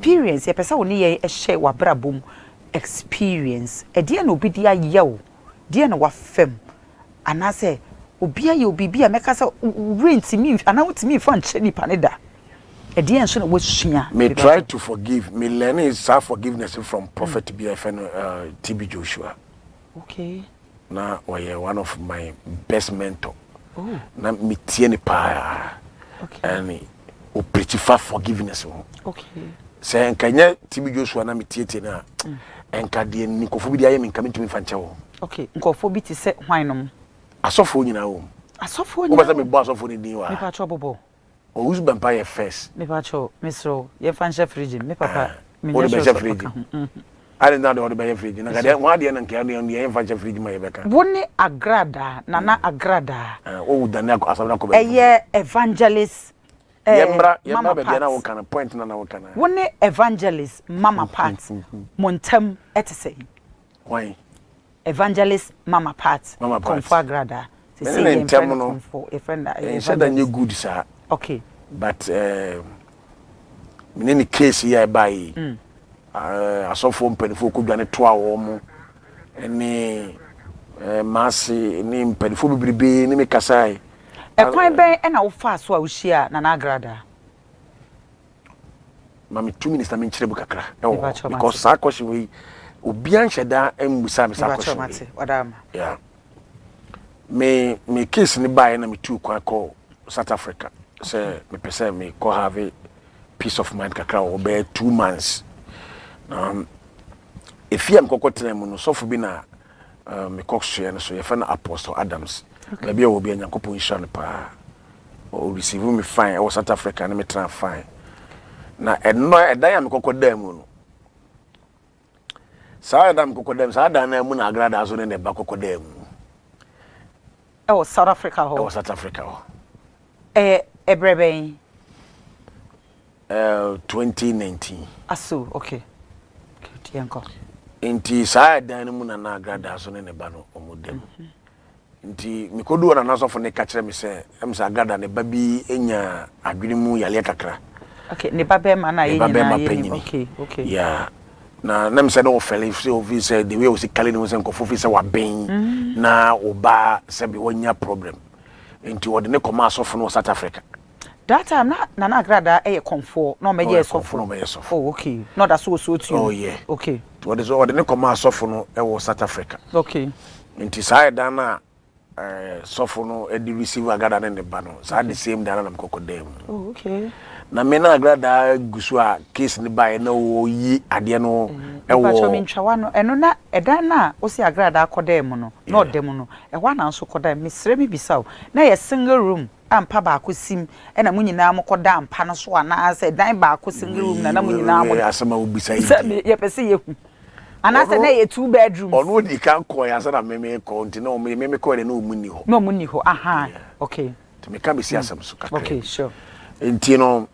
experience ye pesa woni ye share wa brabom experience e de na obi dia yew de na wa fem anase obi aye obi bia meka se rent me ana wotimi fa nche nipa ne da e de enso na wasua me try to forgive me learning is forgiveness from Prophet TB Josua. Okay. Na one of my best mentor. Oh. Na me tie ni pa. Okay. And o preach for forgiveness. Okay. Say nkanya TB Josua na me tie na. Enka de ni nkofo bi de aye me nka me tumi fa nche wo. Okay, nkofo bi ti se hwan nom. Asofo nyina wo. Asofo nyina. Wo ba se me bo asofo ni din wa. Me pa cho bobo. Owusu Bempah ye first. Me pa cho, misro, ye fan chef fridge, me papa. Me chef fridge. I didn't know the other fridge. Na gade one day na nke dey fan chef fridge ma ye beka. Woni agrada, nana agrada. O dan na asam na ko be. Eye evangelist yembra be na wo kana point na wo kana. Woni evangelist Mama Pat. Montem etese. Why? Evangelist Mama Pat. Konfo agrada. Se say yen konfo a friend that e said that you good sir. Okay. But in any case here by asofo mpanifo ko dwane to awo mo ene masse ni mpanifo bibribe ni mekasai e kwan ben e na wo fa so a wo hia na na agrada mami 2 minutes na me nkyere bu kakra because sa question we obi an hyeda embusa me sa question yeah me case ni buy na me tu kwa call South Africa say me pese me ko have a peace of mind kakra o be 2 months if you am kokotre mu no so fu bi na me kokso no so ye fa na Apostle Adams na bia obi anyankopon hia pa o receive me fine o South Africa na me tran fine na eno edan am kokoda mu no sa adam kokoda sa dan na mu na agrada so ne ba kokoda mu South Africa ho. South Africa ho. Ebreben. 2019. Aso, okay. Tianko. Inti sa dan mu na agrada so ne ba no omodem. Inti mikodu na so fo ne ka kire me se emsa agrada ne ba bi enya adwene mu yale kakra. Okay, ne ba be ma na ye nyina ye. Okay. Yeah. Na nem se no fele if you say the way we see calling we say nkofo say wa ben na oba say be wonya problem enti wo de ne koma asofo no South Africa that time na agrada e comfort no me yes sofo oh okay no that so to you oh yeah okay what is wo de ne koma asofo no e wo South Africa okay enti sai da na sofo no e di receive agada ne ba no sa the same da na mkokodem oh okay na me na agrada gusu a case ni bae na wo yi ade no e wo ba cho me ntwa no eno na edan na wo si agrada akodem no na odem no e hwa na nso kodam mesre mi bisaw na ye single room ampa ba akosim e na munyina amokoda ampa no so ana ase dan ba akosingle room na munyina amo asema wo bisai ye pese ye hu ana se na ye 2 bedrooms ono di kan ko ya se na meme ko nti na meme ko de na omuni ho no omuni ho aha okay to me ka be si asem so kakra okay sure enti no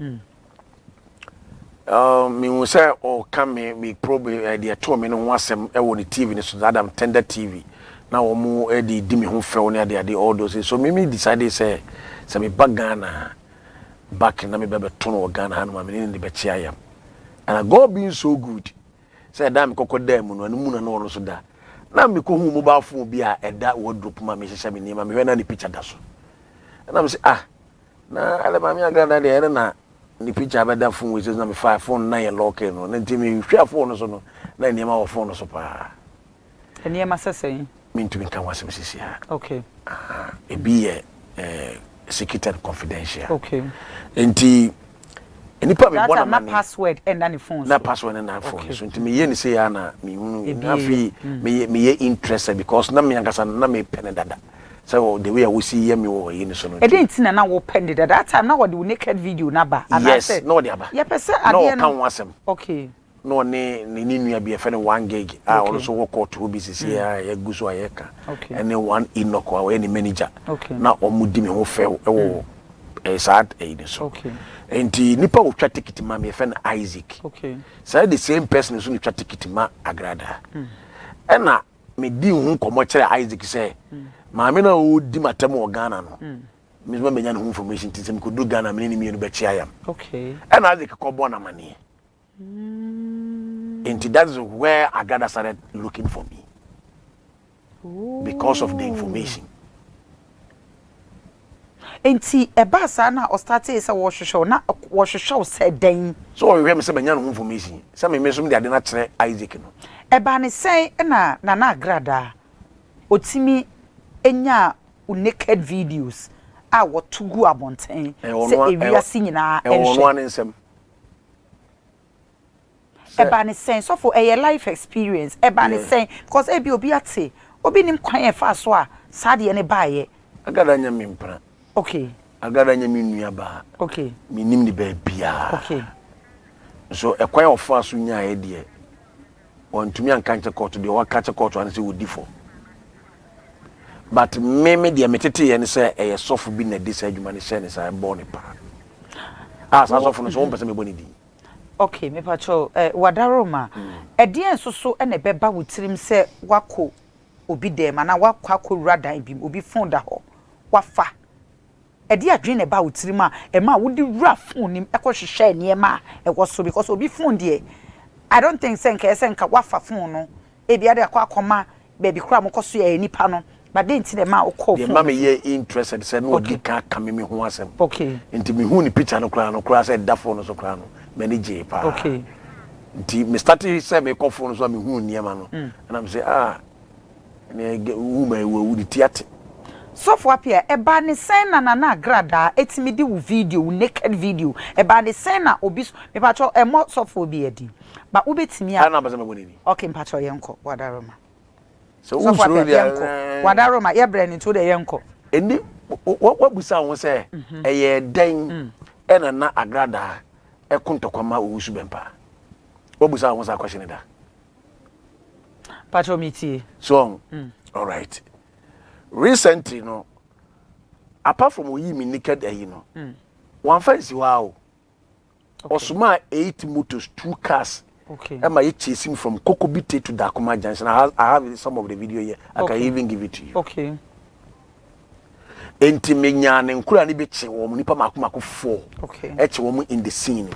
me will say or come me probably the to me no wasem e wo ni TV ni so Adam tender TV na wo mu e di me ho fe wo ne ade all those so me decided say me back Ghana back na me be to no Ghana ha no ma me ni be chia yam and God being so good say da me kokoda mu no mu na no so da na me ko hu mobile phone bi a eda wardrobe ma me hye me ni ma me hwe na ni picture da so na me say na ale ma me Ghana de na ni picture abeda phone we say na me phone na ye lock no na ntimi hwe phone so no na ni ma wo phone so pa ni ma sesey me ntumi kan wasem sisi ha okay e bi ye secret and confidential okay enti enipa me bona na password and na phone na password and na phone so ntimi ye ni say ya na me hunu na fi me ye interested because na me yankasa na me pen dada. So the way I will see me or in so no. I didn't see na wo pen that time na what the naked video na ba. Yes, no the aba. Ye pese ade no kan wasem. Okay. No ne nua bi e fe 1 gig. Also work out to business here ya guso ayeka. And then 1 Enoch or any manager. Okay. Na omudi me ho fe wo sad so. Okay. Enti nipa wo twa ticket ma me fe na Isaac. Okay. So the same person so ni twa ticket ma agrada. Na me di hu komo kire Isaac say maame na o di matem o Ghana no me so menya no information tin se me ko do Ghana me ni me no be chia yam okay e na Isaac ko bo na mane And that is where Agada started looking for me. Because of the information. Enti eba sa na o start say wo na wo said den. So we hear say banya no information. Say me so me de na kire Isaac no. Eba ne say na Agrada otimi enya naked videos a wo tugu abonten say area si nyina ehwe. Eba ne say so for a life experience eba ne say because e bi obi ate obi nim kwan e fa so a sade ne baaye Agada nya me mpra. Okay. Agada nya me nua ba. Okay. Me nim ni ba bia. Okay. So ekwan of aso nya e de on tumi an kanche court de wa kanche court an say wodi for. But me de metete ye ne say e sofo bi na de say adwuma ne say ne say born pa. So sofo no so won pese me boni di. Okay, me pacho wadaroma e de enso e na beba wotirim say wako obi dem na wakwa radan bi obi phone da ho wafa e de adwen ba wotirim a e ma wodi wura phone nim e ko hwehwe ne ma e go so because obi phone de I don't think senka wafa phone no e bia de akoma baby kura mo koso ya nipa no but dey nti de ma o call phone de ma me ye interested say no odi ka me ho asem okay nti me hu ni picture no kura say da phone so kura no manage pa okay nti me start say me call phone so me hu niema no and I'm say ne woman we di tiate so for Appiah eba ne sen na Agrada etimi di video naked video eba ne sen na obi me pacho mo so for obi edi ba ubetimi a na ba se me boni ni okay pacho yenko wadaroma so usuru yenko wadaroma ye bre ni to de yenko eni what busa won say eye den na Agrada e kuntokoma Owusu Bempah what busa won say question da pacho miti so all right recently no apart from we me naked no one fancy wow osuma 8 motors 2 cars okay am I chasing from Kokobite to Dakuma Junction. I have some of the video here. I can even give it to you. Okay. Enti menya ne nkura ni beche wo mu nipa makomako 4. Okay. Eche wo mu in the scene.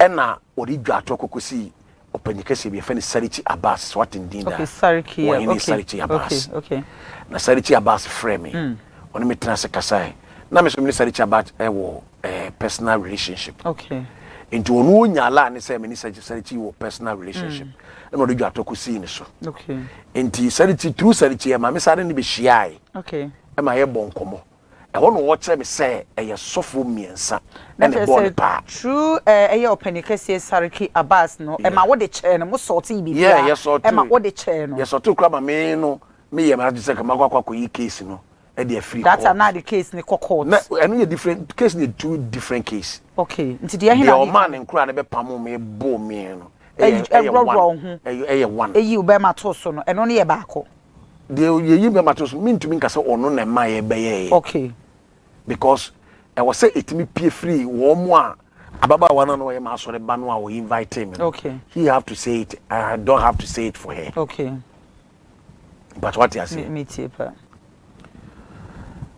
Ena ori dwa to kokosi opanyikase bi fani Sarichi Abbas what in dinda. Okay, Sarichi. Okay. Sarichi Abbas. Okay. Na Sarichi Abbas frame. Oni metra se kasai. Na me so mi Sarichi Abbas wo personal relationship. Okay. Into onu nyala ne say me ni Sarichi wo personal relationship. Na ori dwa to kosi ni so. Okay. Enti Sarichi through Sarichi ma me sare ni be hyiai. Okay. E ma ye bonkomo. E ho no wo kire me say e ye sofo miensa. Na ne bon pa. True e ye openikese Sarichi Abbas no e ma wo de chair no mo sort e bi. Yeah, yes sort. E ma wo de chair no. Yes sort kra ma me no me ye ma say ka makwa yi case no. E de free. That's another case ni court. Na eno ye different case ni two different case. Okay. Nti de hina. The man nkra na be pamo me bo me no. E one. E one. E yi ube ma to so no. Eno ne ye baako. The ye be ma to so me ntumi nka say ono na ma ye be ye. Okay. Because I was say it me pay free wo mo a ababa wana no ye ma sore ba no a we invite him. Okay. He have to say it. I don't have to say it for her. Okay. But what you say? Me tipa.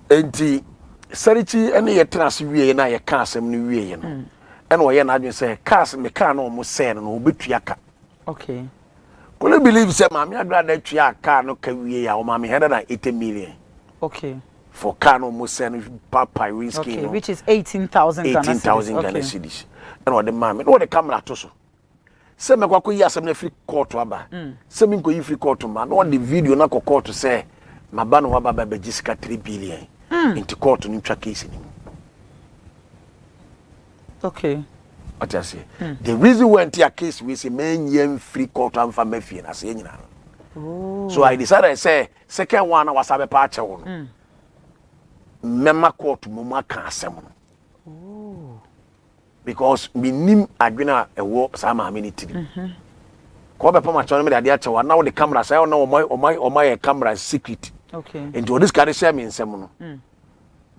Enti Sarichi ene ye trans wie na ye ka asem no wie no. Ene wo ye na adwen say cars me car no mo say no obetua ka. Okay. Could you believe say mama agrada tua car no ka wie ya o mama 180 million. Okay. For car no mo say no papa risky okay, no. which is 18,000 Ghana cedis. 18,000 Ghana cedis. Ene wo de mama no the camera to so. Say me kwa yi asem na free court aba. Say me ko yi free court ma no the video na ko court say maba no aba ba Jessica 3 billion. Into court ni twa case ni. Okay. What I say? The reason why into case we say men yen free court and for me fee na say nyina. So I decided say second one na wasabe pa ache wo no. Mema court mo ma ka asem no. Because me nim adwena ewo sa ma me ni tiri. Ko be pa ma chon me de ache wo na wo the camera say na o my camera secret. Okay. Into this carry share me nsem no.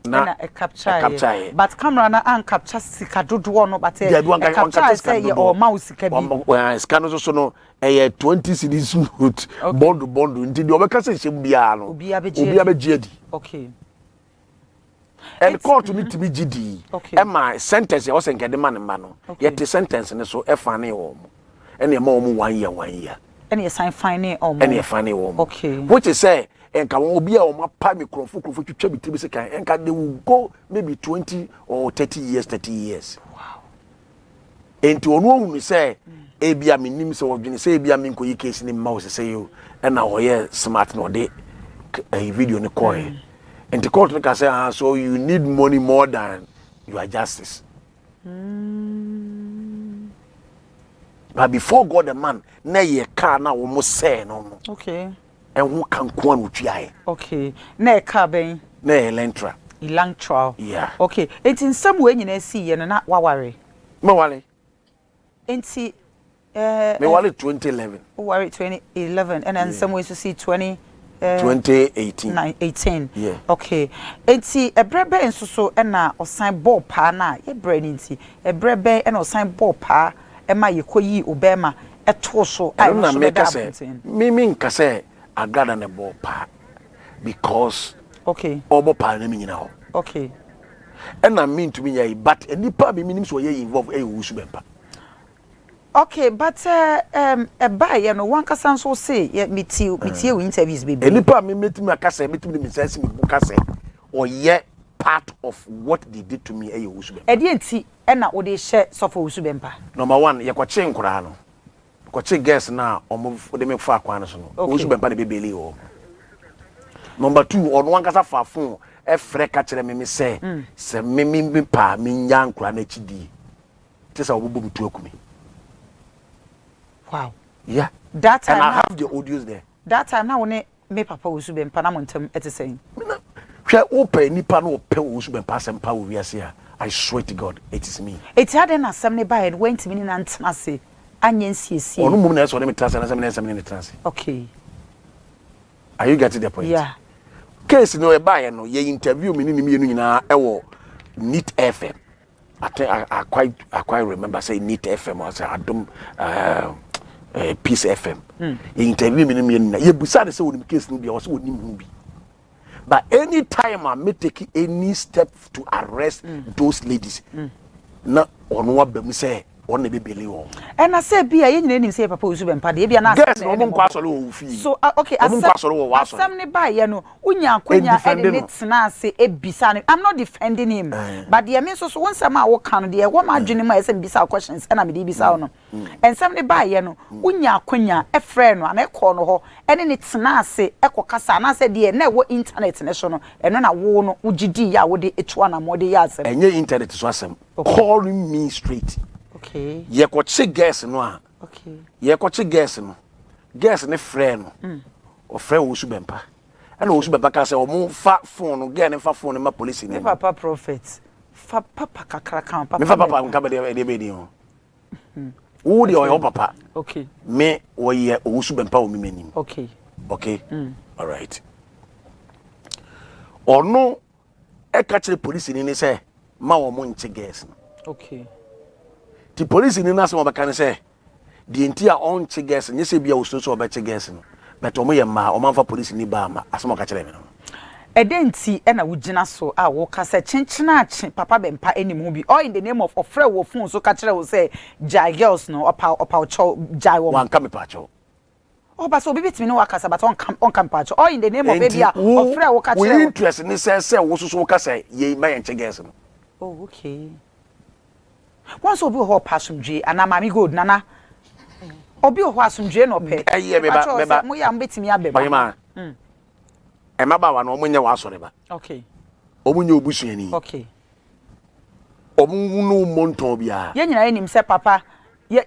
Na a capture. But camera na an capture sika dodo no but capture say ye o mouse sika bi. Scan so no 20 cedis note bond nti de obeka se hye bia no. Obi abeje di. Okay. And court need to be GD. Okay. E ma sentence e wo se nkede ma ne ma no. Yet sentence ne so e fa ne wo. and your mom 1 year 1 year. And you sign fine or And you find it okay. Which is say, and can be a palm for to chubby TB and they will go maybe 20 or 30 years. Wow. And to one who say, Abia minim so of say Abia min ko case in mouse say you and now here smart no day a video in the coin. And the court can say, so you need money more than your justice. But before God the man, na ye car now almost say no. Okay. And who can go on with you? Okay. Na car ben. Na Elantra. Elantra. Yeah. Okay. It's in some way you see you na worry. Me wale. Enti me wale 2011. Worry 2011 and then some ways to see 2018. 18. Yeah. Okay. Enti ebrebe enso so na osan ball pa na ye brain nti ebrebe na osan ball pa e ma ye koyi obema eto so I don't make say me nka say agada na ball pa because okay obo pa na me nyina ho. Okay. And I mean to me but enipa be minim so ye involve Owusu Bempah. Okay, but buy you know one person so say meet you interviews baby. Enipa me meet me akasa meet me sense me buka say or ye part of what they did to me Owusu Bempah. E dey nti e na wo dey share so for Owusu Bempah. Number 1 ye kwache nkura no. Kwache guess na omo de me fa akwan so no. Owusu Bempah de bebeli o. Number 2 on one kasa fa phone e frɛ ka kire me say se me pa me nya nkura na chidi. Tesa obobo mutu akumi. Wow. Yeah. That time and I have the audios there. That time now when me Papa Owusu Bempah na montem et saying. Hwe open nipa no open Owusu Bempah sempa wo wiase a I swear to God it is me. It had an assembly by and went me na ntena se anyen siesie. Onu mum na so me trans na assembly na trans. Okay. Are you getting the point? Yeah. Case no e buy no ye interview me ni mienu nyina e wo Neat FM. I quite remember saying Neat FM or say Adom Peace FM. You interview me na ye busa de say woni case no bia o say woni mu bi. But any time I may take any step to arrest those ladies, na ono wa bam say on be believe. And I say bia ye nyina nim say Papa Owusu Bempah de bia na yes no mo kwa so wo fi. So okay, asem ne ba ye no unya akwanya and ne tena ase ebisa ne. I'm not defending him. But the mean so one some a wo kan de wo ma adwene ma ese bisa questions and am de bisa no. And some ne ba ye no unya akwanya e frɛ no ana e call no ho ene ne tena ase e kokasa na ase de na wo internet ne so no eno na wo no ugidi ya wo de etu ana mo de ya asem. Enye internet so asem. Calling me straight. Okay. Ye ko che guess no a. Okay. Ye ko che guess no. Guess ne frɛ no. O frɛ Owusu Bempah. And Owusu Bempah ka say o mo fa phone no get ne fa phone ma police ni. Papa Prophet. Fa papa kakra kan papa. Me fa papa nka be de ho. Wo de o papa. Okay. Me o ye Owusu Bempah o mi menim. Okay. Okay. All right. Ono e ka kire police ni say ma wo mo nche guess no. Okay. The police in the national can say the entire on chiggers and yes, be a so about chiggers. But Omo ma or man for police in Bama as more catch them. E den ti e na wugina so a wo ka se chenchena Papa Bempah any movie or in the name of ofre wo phone so catch them say jai girls no opa cho jai wo one come pacho. Oh but so bibit me no wakasa but on come pacho or in the name of baby ofre wo catch them. We interest in say wo so ka say ye ma yen chiggers. Oh okay. Once obi ho pasumdwe ana mami gold nana obi ho asumdwe no pe beba mo ya mbetimi abeba ma e ma ba wa no omunye wa asore ba okay omunye obusuani okay omunu monton bia ye nyina enim se papa ye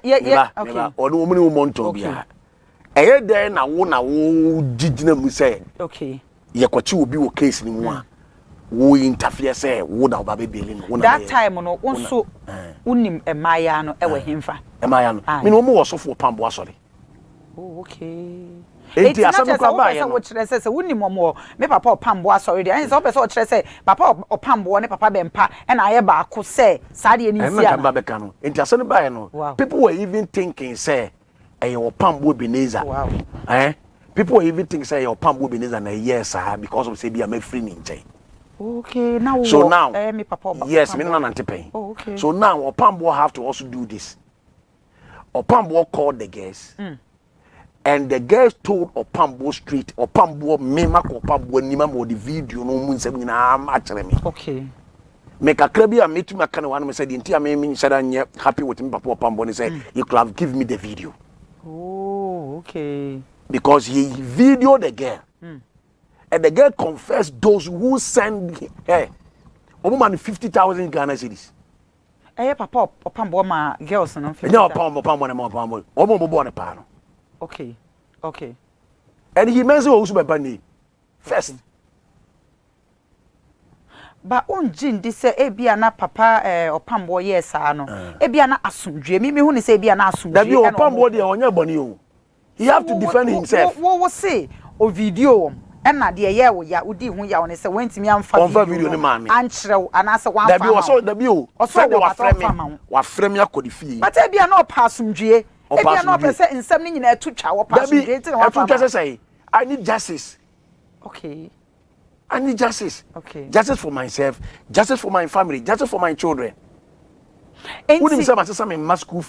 okay omunu monton bia eye dey na wo gigina mu se okay ye kwachi obi wo case ni mu a wo interfere say wo da oba be beli no that time no wonso unim emaya no ewe hemfa emaya no me no mo wo sofo pambo asore oh okay enti asabu kwa ba ye no wo kire say unim mo me papa opambo asore dey say o kire say papa opambo ne Papa Bempah e na aye ba ko say sa de ni sia na ba beka no enti asabu ba ye no people were even thinking say e opambo Ebenezer wow people were even thinking say e opambo Ebenezer na yes because of say be am free ni nchen. Okay, now so now me papa yes me na nante pen. Oh, okay. So now Opambo have to also do this. Opambo called the girls. And the girls told Opambo Street, Opambo Mema Opambo Nima mo the video no mun sem nyina actually me. Okay. Make a club here meet me kind of one said the entire me said I'm happy with him Papa Opambo and said you could have give me the video. Oh, okay. Because he videoed the girl. And the girl confessed those who send her woman 50,000 Ghana cedis. Papa Opambo ma girls no. No, Opambo. Omo born a pan. Okay. Okay. And he mentioned Owusu Bempah name first. But on Jin this say ebia na papa Opambo yes no. Ebia na asumdwe. Me hu ni say ebia na asumdwe. That be Opambo dey onya boni o. He have to defend himself. What say o video and na de ye wo ya udi hu ya woni say wentimi amfa video ni ma me. Anchrew anasa wan fa. That be o. Friend wa frame akodi fie. But ebia na opa asumdwe. Ebia no person nsem ni nyina etutwa wo pass gate no wa say I need justice. Okay. I need justice. Okay. Justice for myself, justice for my family, justice for my children. Who them say my sister in school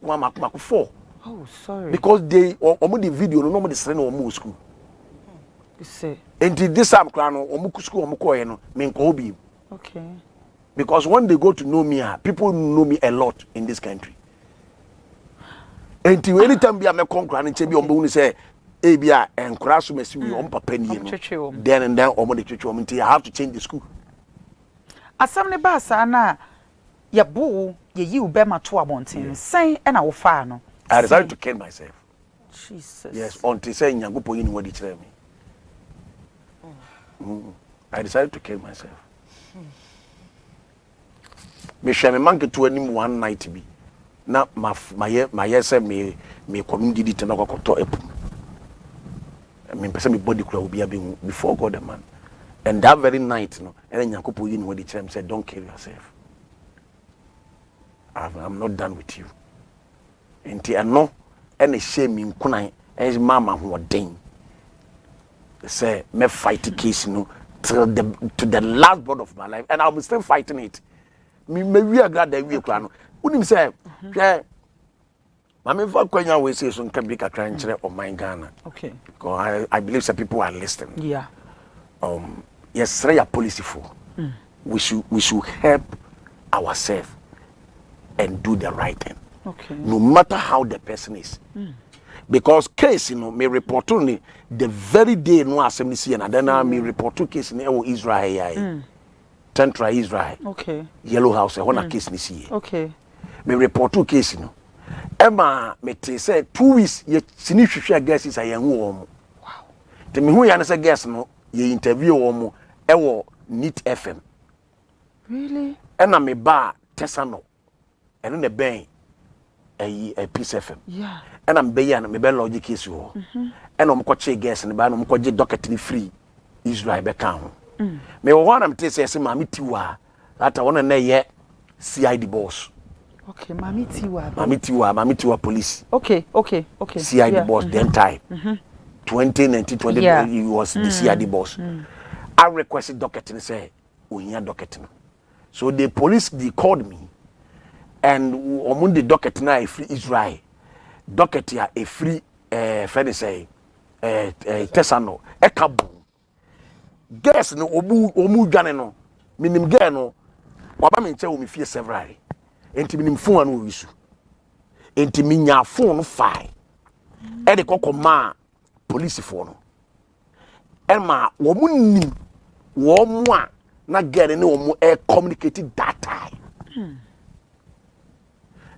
maku 4. Oh, sorry. Because they omo the video no mo the send omo school. You say. Until this time no omo school omo ko no me nko obi. Okay. Because when they go to know me, people know me a lot in this country. Until anytime be a me konkra nche bi ombo uni say e bia enkra so mesi we on papa ni no then and then omo de twetwe until I have to change the school. Asam ne ba sa na ye bo ye yi ube ma to abonten sen e na wo fa no. I decided to kill myself. Jesus. Yes, until say nyankopon yi ni wadi kire me. I decided to kill myself. Me shame manke to anim one night bi. Na my yes me community to na kokoto epu. I mean person me body kura obi abi before God the man. And that very night no and nyankopon yi ni wadi kire me said don't kill yourself. I'm not done with you. Enti eno ene shame in kunan e mama ho den. Say me fight the case no till the last breath of my life and I'll be still fighting it. Me we are glad that we kura no. Unim say hwe mama for kwanya we say so nka bi kakra nkyere o man Ghana. Okay. Because I believe some people are listening. Yeah. Yes, your policy for. We should help ourselves and do the right thing. Okay. No matter how the person is. Because case, me report only the very day no assembly see and then me report to case in Israel. Central Israel. Okay. Yellow House, one case ni see. Okay. Me report to case Emma me say 2 weeks ye sini hwehwe gas is ayen wo mo. Wow. Te me hu ya na say gas no ye interview wo mo wo NIT FM. Really? Ena me ba Tesano. Eno ne ben a Peace FM. Yeah. And I'm being me be logic case wo. And I'm ko che gas ne ba no ko je docket ni free Israel be kan ho. Me wo wan am te say mami tiwa that one na ye CID boss. Okay, mami tiwa police. Okay. CID boss then time. 2019 he was the CID boss. I requested docket and say we hear docket. So the police they called me and on the docket na a free Israel. Docket ya a free friend say Tesano ekabu. Guess no omu dwane no. Minim ge no waba me nche wo me fie several. Enti minim phone anu wisu. Enti minya phone no fai. E de kokoma police for no. Elma wo mu nim wo mu a na get ne wo mu communicate that time.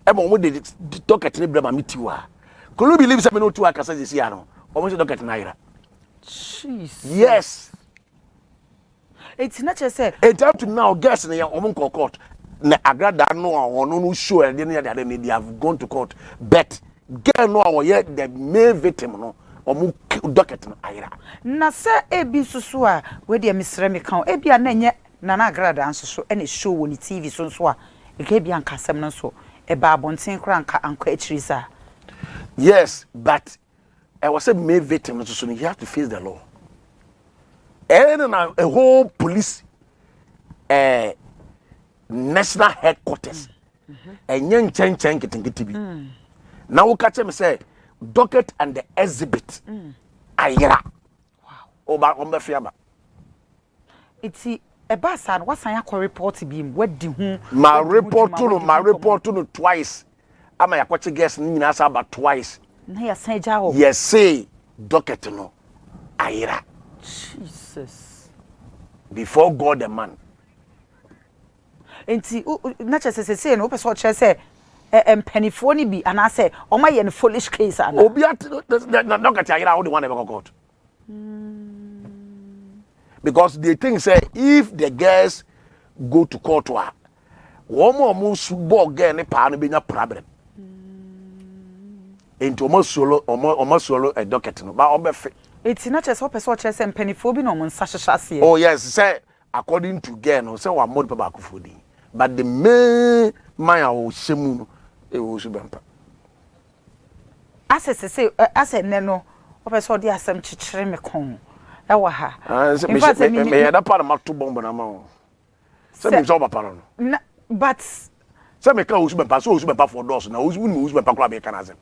Elma wo de docket ne brema mitiwa. Could you believe me no two akasa this year no? Wo mo docket naira. Jeez. Yes. It's not just say it's up to now guess na omo court. Na agrada no no show and they have gone to court. But girl no the main victim no omo docket no ayra. Na se ebi susu a we de misre me kan ebi a na nye na na agrada anso so e na show woni TV so a e ka ebi anka sem no so e ba abonten kra anka anko echirisa. Yes, but I was a main victim so you have to face the law. And a whole police national headquarters and young chen getting Now we catch him say docket and the exhibit. Ayira. Wow. Oba ombe fiaba. Iti eba san wasan akọ report bi m wadi hu. My report to twice. Ama yakwache guest ni nyina sa about twice. Na ya san ja ho. Yes say docket no. Ayira. Jesus. Before God the man. Enti na chese say no person che say empanifo ni bi ana say o ma ye no foolish case ana. Obi at docket ayira how the one ever court. Because they think say if the girls go to court wa one more subo girl ne pa no be nya problem. Into almost solo a docket no ba obefe. Enti na chese person che say empanifo bi no mo nsa hyehyase. Oh yes, say according to girl no say wa mod papa akufodi. But the main man o shemu no e Owusu Bempah. Ase ne no person dey asem chichire me kon. Ewa ha. In fact, me that part of my two bomb na ma. Say me so papa no. But say me ka Owusu Bempah, so Owusu Bempah for doors na Owusu Bempah kura be kan azem.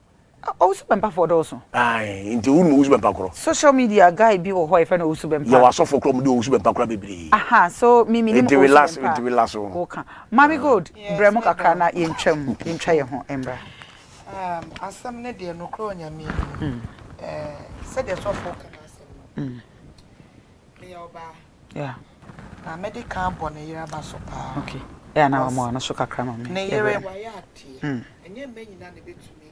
Owusu Bempah for doors. Ai, into Owusu Bempah kura. Social media guy bi wo ho e fa na Owusu Bempah. You was so for kura do Owusu Bempah kura bebre. Aha, so me into relax. Okay. Mami good, bremo kakra na yentwa ye ho embra. Asam ne de no kro nyame. Said the so for kan asem. Yeah. Na medical born yera ba so pa. Okay. Yeah, na mo na so kakra ma me. Ne yere wa ya ati. Enye menyina ne betumi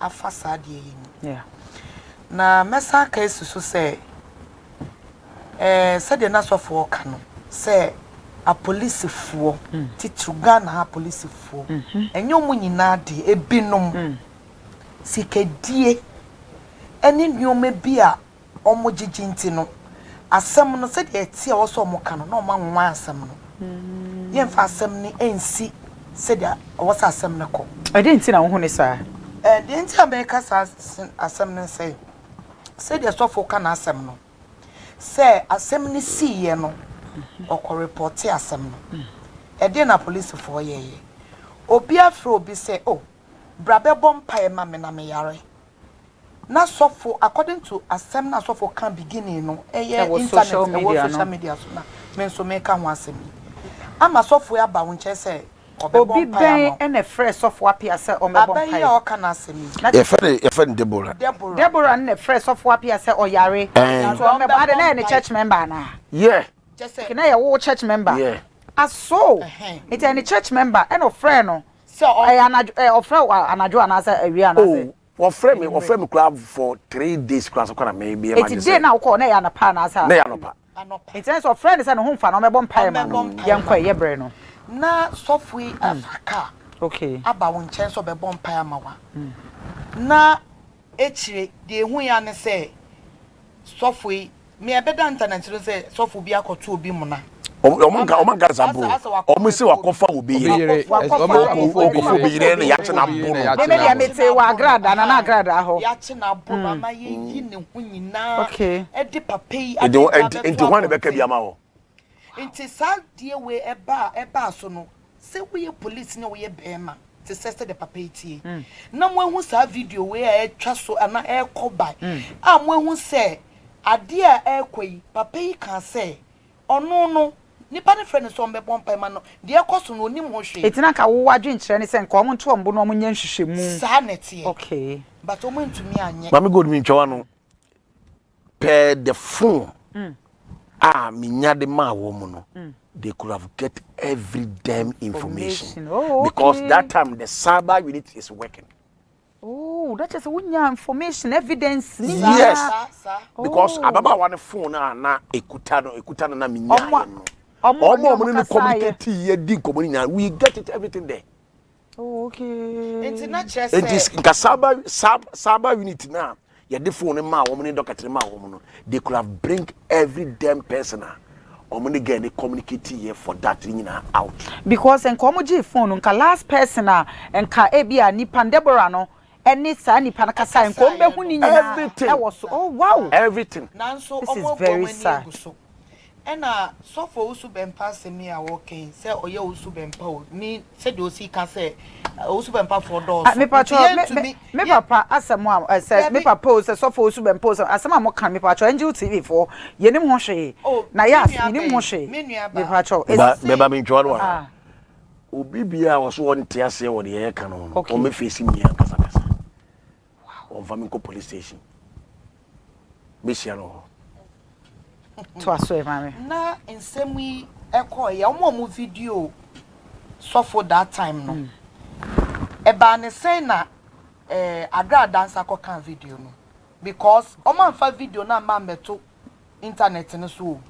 afasa de yi. Yeah. Na mesa ka esusu se said the na so for kan no. Se a police fuo titru Ghana ha police fuo. Enye omu nyina de ebinom. Sikedie eni nneoma bi a omo jijinti no. Asem no said ye tie wo so mo ka no na o ma nwa asem no ye mfa asem ni ensi said ya wo sa asem ne ko I didn't na wo hu ne sa de nti America sa asem ne say said ya so for ka na asem no say asem ni si ye no o ko report asem no de na police for ye obi afro obi say oh brabe bompa e ma me na me yare na sofo according to asem na sofo can beginning no internet social media so na men so make ho asem ama sofo ya ba won che say obi ben e na fresh sofo Appiah say o mebon pai ya o ka na asem ye fe Deborah na fresh sofo Appiah say o yare so o mebon ade na ne church member na yeah just say na ye wo church member yeah aso it any church member e no friend no so o friend anajo anasa awia anasa for frame club for 3 days class ko na maybe e ti dey na ko na ya na pa na asa na ya no pa in terms of friend say no ho mfa na mebon pai ma no ye nkwa ye bre no na sofui afaka okay aba won chen so be bon pai ama wa na echire de hu ya ne say sofui me ebeda internet no say sofu bi akoto obi mu na Omanka example. Omisi wakofa obi yire. Obi yire ne yache na bo. Me dia mete wa agrada na agrada ho. Yache na bo mama yi ne hu nyina. Okay. E de papa yi enti ho ne beka bia ma ho. Enti sa die we eba so no. Se we police ne we bema. Te sese de papa yi. Na mo hu sa video we e twa so na e kobai. A mo hu se ade a e koi papa yi kan se ono no nipa ne friend so mbebon paima no de ekoso no onim ho hwe etina ka wo wadwen kire ne se nka omo nto ombo no omo nya nhwehwemu sa netie okay but omo ntumi anye mami god mi ntwa no per the phone mi nya de ma wo mu no they could have get every damn information. Oh, okay. Because that time the cyber unit is working. Oh, that is unya information evidence. Yes. Because ababa one phone na ekuta na minya no. Omo no communicate ye di communicate we get it everything there. Oh, okay. International. It is cyber unit now. Ye the phone ma wo mo docket ma wo mo no. They could have bring every damn person omo get the communicate here for that thing out. Because en komo ji phone nka last person enka ebia nipa Deborah no any sa nipa nakasa enko mbe hu ni nyina. Everything. That was oh wow. Everything. Nanso this is very sad. ena so for Owusu Bempah se me a working say oye Owusu Bempah ni say do si ka say Owusu Bempah for doors me pacho me papa asemo am say me papa say so for Owusu Bempah asema mo kan me pacho NGO TV for yenim ho hwe Nayas yenim ho hwe me pacho me ba me ntwaro wa obi bia wo so won te ase wo de ye ka no o me face mi akasa kasa wow on va me ko police station me sia no to aso e mame na nsemi ekọ ya omo video so for that time no eba ne say na adra dance akokan video no because omo fa video na ma meto internet no so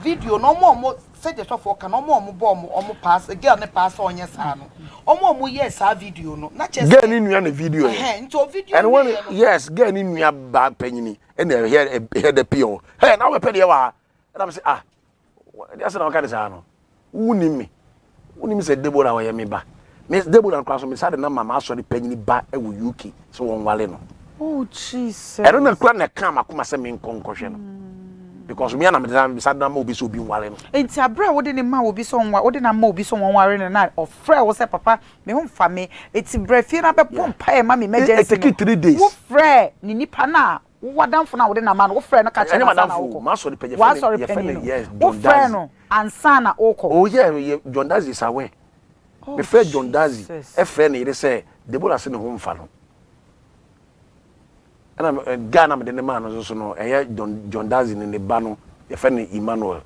video no omo say the so for kan omo bo omo pass girl ne pass onye sa no omo yes a video no na chese girl ni nua na video nto video and when yes girl ni nua ba panyini and here the pio hey now we pay the wa and I say they say na ka dey sa no wuni me say Deborah wa ye me ba Miss Deborah class me say na mama so the panyini ba e wo UK so won wale no oh Jesus I don't know kura na kam akoma say me nkonkohwe no because me na me say na ma obi so obi wale no enti abra wo de ne ma obi so won wo de na ma obi so won ware na ofre wo say papa me ho mfa me eti brafie na be pompa e ma me emergency it take 3 days wo frɛ ni nipa na wadamfo na wo de na ma no wo frɛ no ka che na na wo ma so de page yes wo frɛ no ansa na woko oh yeah John Dazi is aware me frɛ John Dazi e frɛ ne ire say Deborah se ne ho mfa no ana Ghana me de ne ma no so no John Dazi ne ba no ye frɛ ne Emmanuel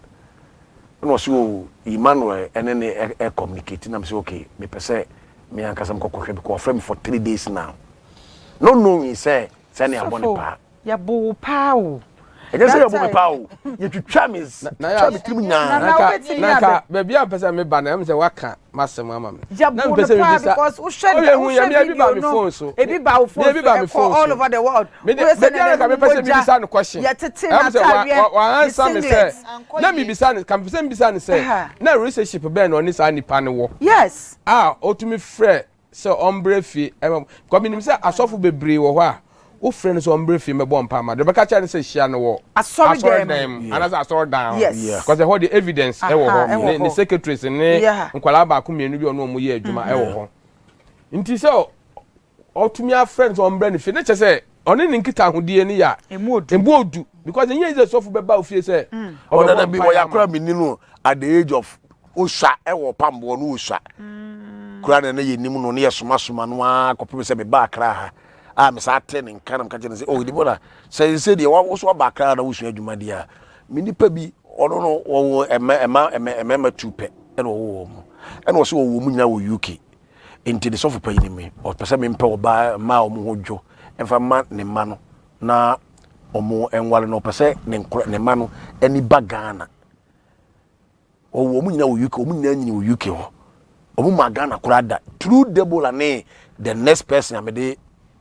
no so Emmanuel ene ne communicate na me say okay me pese me ankasa me kokɔhwɛ because frɛ me for 3 days now no me say ne abone pa ya bo pa o e just say ya bo pa o ye twitwa me trim nya naka baby a pese me ba na em say waka masem ama me na pese me bisa because o share bi ba me phone so e bi ba o phone for all over the world me na me pese me bisa no question ya tete na tawie wa answer me say na me bisa ne kan pese me bisa ne say na relationship be na oni sa nipa ne wo yes otumi frɛ so ombre fi because me nim say asofo bebre wo ho a o friend so ombre fi me bɔ mpa ma de bɛka cha ne say hia no wo asɔre dem anasa asɔre down yes because the the evidence e wo ho ne secretaries ne nkwala ba ko mienu bi ono mo ye adwuma e wo ho nti so otumi a friend so ombre ne fi ne che say oni ne nkita hodie ne ya embu odu because nye is asofo bɛba ofie say ona bi wo yakora meninu at the age of osha e wo pambo no osha kura na ye nim no ne ye soma no a kopem se be ba akra ha me sa training kan am ka je ne say oh Deborah say de wo so ba akra na wo sua adwuma dia me nipa bi ono no wo ema tupe e no wo mo e no so wo mu nya wo UK enti de sofu payi ni me o pese me mpe wo ba ma o mu hodwo emfa ma ne ma no na o mu enwale no pese ne ma no eni ba Ghana o wo mu nya wo UK o mu nya nyini wo UK ho o mu ma Ghana kurada through Deborah ne the next person amede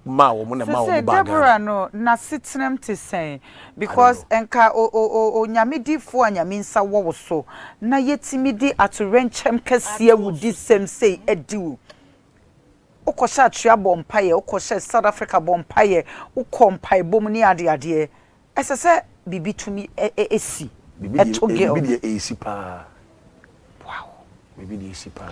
ma wo mu na ma wo ba Deborah no na sitnem te say because enka o nyamedifo anyaminsa wo so na yetimidi atorenchem kase awudi sem say ediwo ukosha atua bompaye ukosha South Africa bompaye ukompai bom ni ade esese bibi tumi esi bibi esi pa wow bibi esi pa